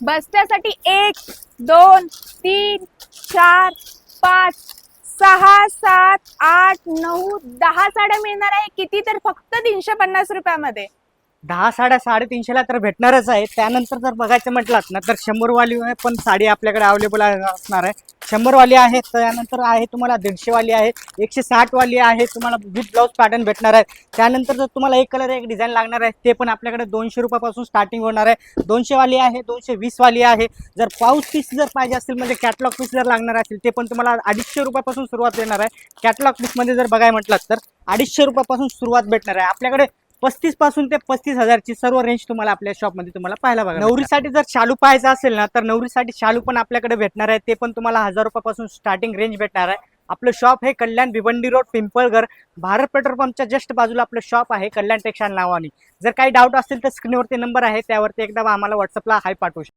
बसण्यासाठी 1 2 3 4 5 6 7 8 9 10 साड्या मिळणार आहे. किती तर फक्त 350 रुपयामध्ये. 10 साड्या 350ला तर भेटणारच आहे. त्यानंतर जर बघायचं म्हटलात ना तर 100 वाली पण साडी आपल्याकडे अवेलेबल असणार आहे. 100 वाली आहे, त्यानंतर आहे तुम्हाला 150 वाली आहे, 160 वाली आहे, तुम्हाला विथ ब्लाउज पॅटर्न भेटणार आहे. त्यानंतर जर तुम्हाला एक कलर एक डिझाईन लागणार आहे ते पण आपल्याकडे 200 रुपयापासून स्टार्टिंग होणार आहे. 200 वाली आहे, 220 वाली आहे. जर पाऊस पीस जर पाहिजे असेल म्हणजे कॅटलॉग पीस जर लागणार असेल ते पण तुम्हाला 250 रुपयापासून सुरुवात येणार आहे. कॅटलॉग पीसमध्ये जर बघायला म्हटलात तर 250 रुपयापासून सुरुवात भेटणार आहे. आपल्याकडे 35 पासून ते 35,000ची सर्व रेंज तुम्हाला आपल्या शॉपमध्ये तुम्हाला पाहायला बघा. नवरीसाठी जर शालू पाहायचं असेल ना तर नवरीसाठी शालू पण आपल्याकडे भेटणार आहे. ते पण तुम्हाला 1000 रुपयापासून स्टार्टिंग रेंज भेटणार आहे. आपलं शॉप हे कल्याण भिवंडी रोड पिंपळघर भारत पेट्रोल पंपच्या जस्ट बाजूला आपलं शॉप आहे कल्याण टेक्सटाईल नावाने. जर काही डाऊट असेल तर स्क्रीनवरती नंबर आहे त्यावरती एकदा आम्हाला व्हॉट्सअपला हाय पाठवू शकता.